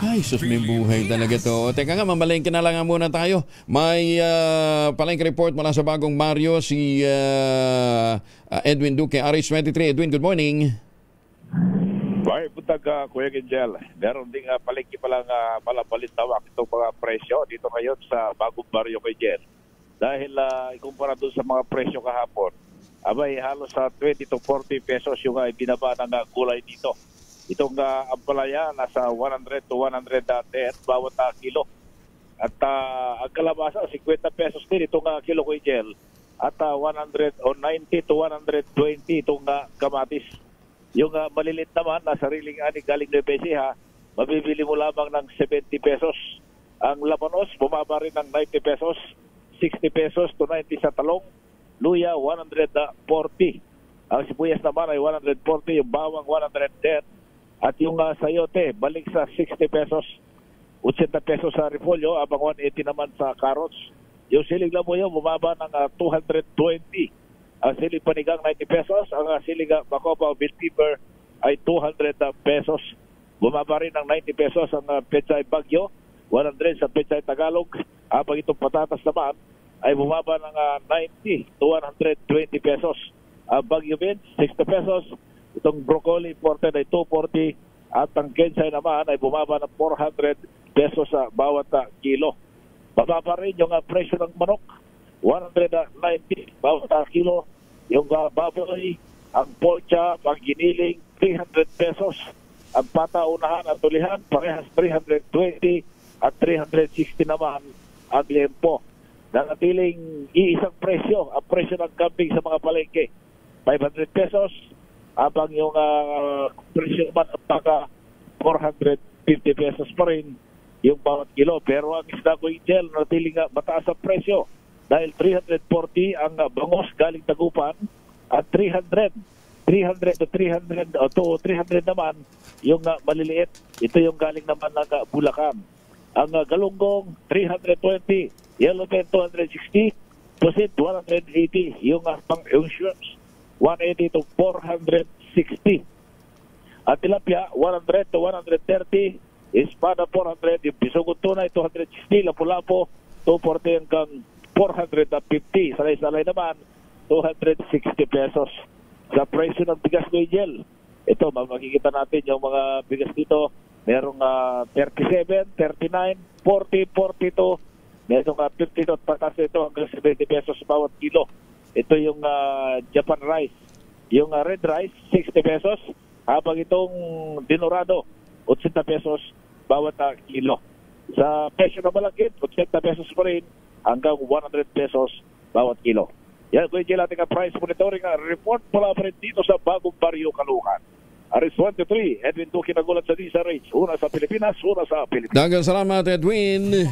Ay, sus, may buhay talaga to. Teka nga, mamalengke na lang nga muna tayo. May palengke report mula sa Bagong Barrio, si Edwin Duque, RH23. Edwin, good morning. Bye, buntag Kuya Gingel. Meron ding palengke palang balintawak itong mga presyo dito ngayon sa Bagong Barrio kay Jen. Dahil ikumpara doon sa mga presyo kahapon, abay halos sa 20 to 40 pesos yung binaba ng gulay dito. Itong ampalaya nasa 100 to 110 bawat kilo. At ang kalabasa 50 pesos din itong kilo Kuya Gel. At 100 o 90 to 120 itong kamatis. Yung malilit naman na sariling ani galing ng Besia, mabibili mo lamang ng 70 pesos. Ang labanos bumaba rin ng 90 pesos, 60 pesos to 90 sa talong. Luya 140. Ang sibuyas naman ay 140, yung bawang 110. At yung sayote, balik sa 60 pesos, 80 pesos sa repolyo, abang 180 naman sa carrots. Yung silig labuyo, bumaba ng 220. Ang silig panigang 90 pesos, ang silig bacopa o bell pepper ay 200 pesos. Bumaba rin ng 90 pesos ang pechay bagyo, 100 sa pechay Tagalog. Abang itong patatas naman ay bumaba ng 90 to 120 pesos. Ang bagyo beans, 60 pesos. Itong broccoli, 40 ay 240 at ang kensay naman ay bumaba ng 400 pesos sa bawat kilo. Bababa rin yung presyo ng manok, 190 bawat kilo. Yung baboy, ang polcha, ang giniling, 300 pesos. Ang pata, unahan at tulihan, parehas 320 at 360 naman ang liempo. Nanatiling iisang presyo, ang presyo ng kambing sa mga palengke, 500 pesos. Abang yung presyo naman ang baka 450 pesos pa rin yung bawat kilo. Pero ang isda ko Gel, natiling mataas ang presyo dahil 340 ang bangos galing Tagupan at 300 to 300 naman yung maliliit. Ito yung galing naman ng Bulacan. Ang galunggong 320, yellowfin 260, pusit 180, yung shrimps 180 to 460. At tilapia, 100 to 130. Espada, 400. Yung bisugot tunay, 260. Lapu-lapo, 240 hanggang 450. Salay-salay naman, 260 pesos. Sa presyo ng bigas ko, Gel, ito, makikita natin yung mga bigas dito. Merong 37, 39, 40, 42. Merong 52 at patas ito hanggang 70 pesos bawat kilo. Ito yung Japan rice. Yung red rice, 60 pesos. Habang itong dinurado, 80 pesos bawat kilo. Sa presyo na malakit, 80 pesos pa rin hanggang 100 pesos bawat kilo. Yan, Kuya Gel, ating price monitoring report mula pa rin dito sa Bagong Barrio, Caloocan. RH23, Edwin Duque nagulat sa DZRH. Una sa Pilipinas, una sa Pilipinas. Dagang salamat, Edwin.